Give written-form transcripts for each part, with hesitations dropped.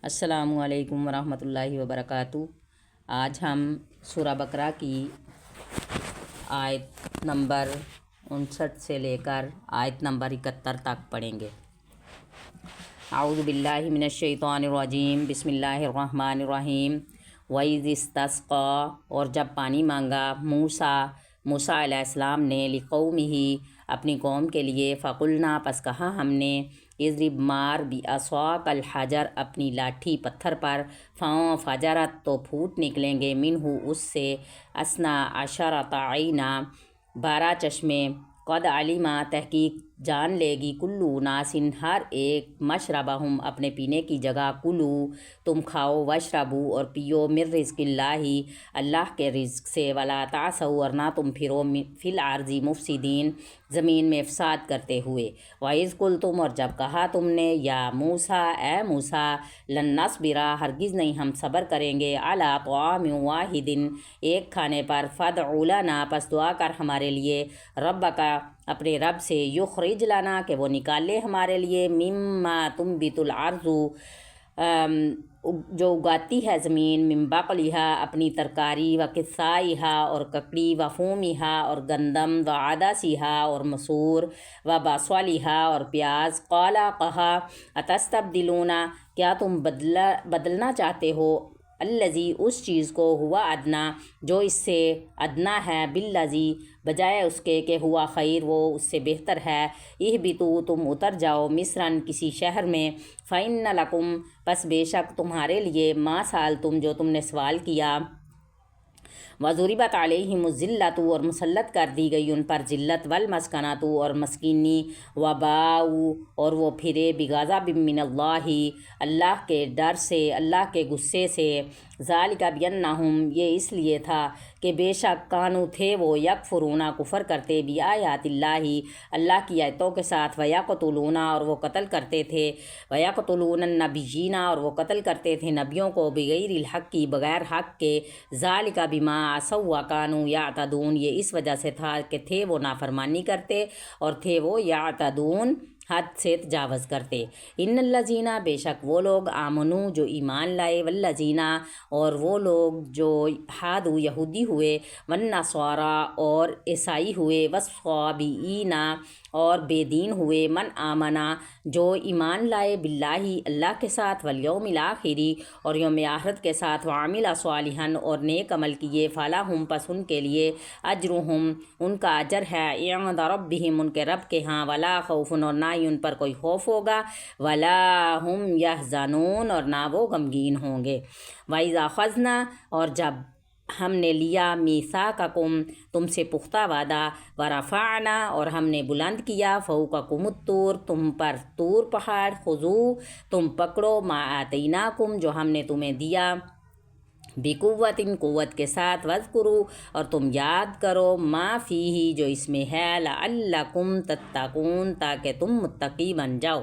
السلام علیکم ورحمۃ اللہ وبرکاتہ۔ آج ہم سورہ بقرہ کی آیت نمبر 59 سے لے کر آیت نمبر 71 تک پڑھیں گے۔ اعوذ باللہ من الشیطان الرجیم، بسم اللہ الرحمن الرحیم۔ وَإِذِ اسْتَسْقَىٰ، اور جب پانی مانگا موسیٰ علیہ السلام نے لِقَوْمِهِ، اپنی قوم کے لیے، فَقُلْنَا، پس کہا ہم نے، اضرب مار بعصاک الحجر، اپنی لاٹھی پتھر پر، فانفجرت، تو پھوٹ نکلیں گے، منہ، اس سے، اثنا عشرۃ عینا، 12 چشمے، قد علما، تحقیق جان لے گی، کلو ناسن، ہر ایک، مشربہم، اپنے پینے کی جگہ، کلو، تم کھاؤ، وشربو، اور پیو، من رزق اللہ، اللہ کے رزق سے، ولا تعثوا، اور نہ تم پھرو، فی الارض مفسدین، زمین میں فساد کرتے ہوئے۔ وَإِذْ قُلْتُمْ، اور جب کہا تم نے، یا موسیٰ، اے موسیٰ، لن نصبر، ہرگز نہیں ہم صبر کریں گے، علی طعام واحد، ایک کھانے پر، فادع لنا، پس دعا کر ہمارے لیے، ربک، اپنے رب سے، یخرج لنا، کہ وہ نکالے ہمارے لیے، مما تنبت الارض، جو اگاتی ہے زمین، من بقلہا، اپنی ترکاری، و قثائہا، اور ککڑی، و فومہا، اور گندم، و عدسہا، اور مسور، و بصلہا، اور پیاز، قالا، کہا، اتستبدلون، کیا تم بدلنا چاہتے ہو، الذی، اس چیز کو، ہوا ادنا، جو اس سے ادنا ہے، بالذی، بجائے اس کے کہ ہوا خیر، وہ اس سے بہتر ہے، اہبطوا، تم اتر جاؤ، مصرن، کسی شہر میں، فإن لکم، پس بے شک تمہارے لیے، ما سألتم، جو تم نے سوال کیا، وضربت علیہم الذلۃ، اور مسلط کر دی گئی ان پر ذلت، والمسکنۃ، اور مسکینی، وباؤ، اور وہ پھرے، بغضب من اللہ، اللہ کے ڈر سے، اللہ کے غصے سے، ذالک بأنہم، یہ اس لیے تھا کہ بے شک کانو، تھے وہ، یکفرون، کفر کرتے، بآیات اللہ، اللہ کی آیتوں کے ساتھ، ویقتلون، اور وہ قتل کرتے تھے، ویقتلون النبیین، اور وہ قتل کرتے تھے نبیوں کو، بغیر الحق، بغیر حق کے، ذالک بما عصوا وکانوا یعتدون، یہ اس وجہ سے تھا کہ تھے وہ نافرمانی کرتے اور تھے وہ یعتدون، حد سے تجاوز کرتے۔ ان الذین، بے شک وہ لوگ، آمنو، جو ایمان لائے، والذین، اور وہ لوگ جو ہادو، یہودی ہوئے، والنصارى، اور عیسائی ہوئے، والصابئین، اور بے دین ہوئے، من آمنا، جو ایمان لائے، باللہ، اللہ کے ساتھ، والیوم الآخر، اور یوم آخرت کے ساتھ، وعمل صالحا، اور نیک عمل کیے، فلہم، پس ان کے لیے، اجرہم، ان کا اجر ہے، عند ربہم، ان کے رب کے ہاں، ولا خوف، اور نہ ہی ان پر کوئی خوف ہوگا، ولا ہم یحزنون، اور نہ وہ غمگین ہوں گے۔ وَإِذَا أَخَذْنَا، اور جب ہم نے لیا، میثاقکم، تم سے پختہ وعدہ، ورفعنا، اور ہم نے بلند کیا، فوقکم الطور، تم پر طور پہاڑ، خذوا، تم پکڑو، ما آتیناکم، جو ہم نے تمہیں دیا، بقوت، قوت کے ساتھ، واذکروا، اور تم یاد کرو، ما فیہ، جو اس میں ہے، لعلکم تتقون، تاکہ تم متقی بن جاؤ،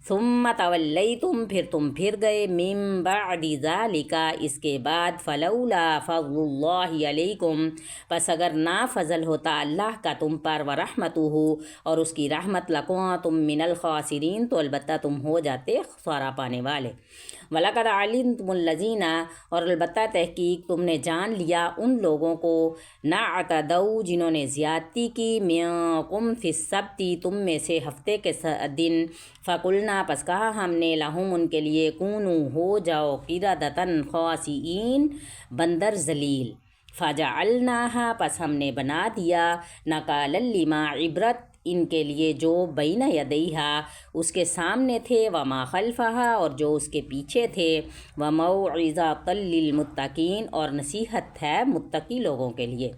ثم تولیتم، پھر تم پھر گئے، من بعد ذالک، اس کے بعد، فلولا فضل اللہ علیکم، پس اگر نہ فضل ہوتا اللہ کا تم پر، ورحمتہ، اور اس کی رحمت، لکونا، تم من الخاسرین، تو البتہ تم ہو جاتے خسارہ پانے والے۔ وَلَقَدْ عَلِمْتُمُ الَّذِينَ، اور البتہ تحقیق تم نے جان لیا ان لوگوں کو، نَعْتَدَوْا، جنہوں نے زیادتی کی، مِنْکُمْ فِی السَّبْتِ، تم میں سے ہفتے کے دن، فَقُلْنَا، پس کہا ہم نے، لَهُمْ، ان کے لیے، کُونُوا، ہو جاؤ، قِرَدَةً خَاسِئِین، بندر ذلیل، فَجَعَلْنَاهَا، پس ہم نے بنا دیا، نَکَالًا لِمَا، عبرت ان کے لیے، جو بین یدیہا، اس کے سامنے تھے، وما خلفہا، اور جو اس کے پیچھے تھے، وموعظۃ للمتقین، اور نصیحت ہے متقی لوگوں کے لیے۔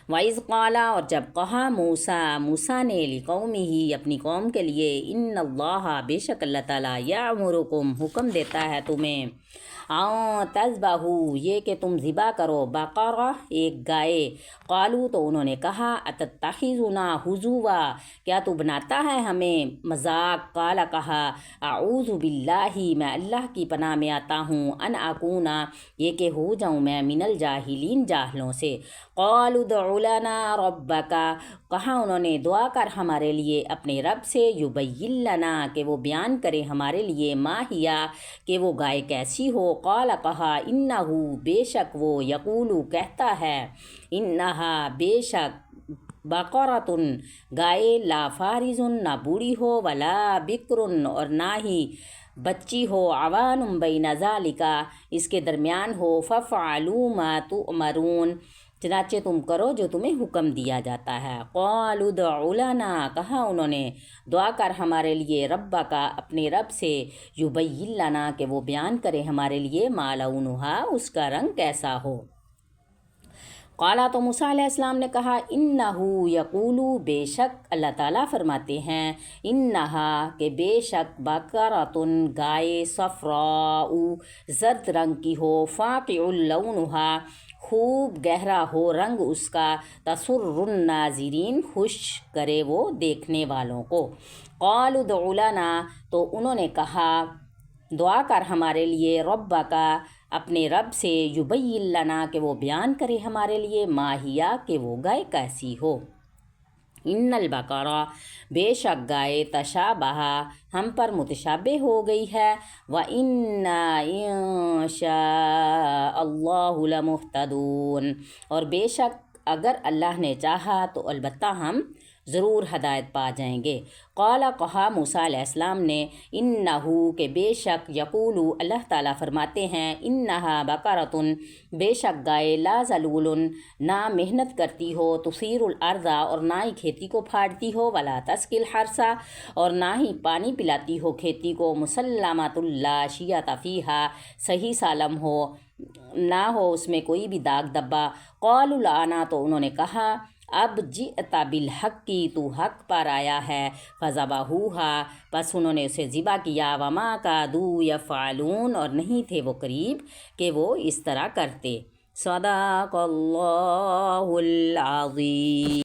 وَإِذْ قَالَ، اور جب کہا موسیٰ نے، لِقَوْمِهِ، اپنی قوم کے لیے، ان اللہ، بے شک اللہ تعالیٰ، یأمرکم، حکم دیتا ہے تمہیں، ان تذبحوا، یہ کہ تم ذبح کرو، بقرہ، ایک گائے، قالوا، تو انہوں نے کہا، اتتخذنا ہزوا، کیا تو بناتا ہے ہمیں مذاق، قال، کہا، اعوذ باللہ، میں اللہ کی پناہ میں آتا ہوں، ان اکون، یہ کہ ہو جاؤں میں، من الجاہلین، جاہلوں سے، قالوا، ادع لنا ربک، کہا انہوں نے دعا کر ہمارے لیے اپنے رب سے، یبین لنا کہ وہ بیان کرے ہمارے لیے، ما ہیا کہ وہ گائے کیسی ہو، قال کہا انہ بے شک وہ، یقول کہتا ہے، انہا بے شک، بقرۃ گائے، لا فارض نہ بوڑھی ہو، ولا بکر اور نہ ہی بچی ہو، عوان بین ذالک اس کے درمیان ہو، ففعلوا ما تؤمرون چنانچہ تم کرو جو تمہیں حکم دیا جاتا ہے۔ قالوا ادع لنا، کہا انہوں نے دعا کر ہمارے لیے، ربک اپنے رب سے، یبین لنا کہ وہ بیان کرے ہمارے لیے، ما لونھا اس کا رنگ کیسا ہو۔ قالا تو موسیٰ علیہ السلام نے کہا، انہو یقول بے شک اللہ تعالیٰ فرماتے ہیں، انہا کہ بے شک، بقرۃ گائے، صفراء زرد رنگ کی ہو، فاقع لونھا خوب گہرا ہو رنگ اس کا، تسر الناظرین خوش کرے وہ دیکھنے والوں کو۔ قالوا ادع لنا، تو انہوں نے کہا دعا کر ہمارے لیے، ربک اپنے رب سے، یبین لنا کہ وہ بیان کرے ہمارے لیے، ما ہیا کہ وہ گائے کیسی ہو۔ ان البقرہ بے شک گائے، تشابہ ہم پر متشابہ ہو گئی ہے، وَإِنَّا إِن شَاءَ اللَّهُ لَمُهْتَدُونَ اور بے شک اگر اللہ نے چاہا تو البتہ ہم ضرور ہدایت پا جائیں گے۔ قال کہا موسیٰ علیہ السلام نے، انہو کہ بے شک، یقول اللہ تعالیٰ فرماتے ہیں، انہا بقرۃ بے شک گائے، لا ذلول نہ محنت کرتی ہو، تثیر الارض اور نہ ہی کھیتی کو پھاڑتی ہو، ولا تسقی الحرث اور نہ ہی پانی پلاتی ہو کھیتی کو، مسلمۃ لا شیۃ فیہا صحیح سالم ہو، نہ ہو اس میں کوئی بھی داغ دبا۔ قالوا الآن تو انہوں نے کہا، اب جئت بالحق کی تو حق پر آیا ہے، فذبحوہا پس انہوں نے اسے ذبح کیا، وما کادوا یفعلون اور نہیں تھے وہ قریب کہ وہ اس طرح کرتے۔ صدق اللہ العظیم۔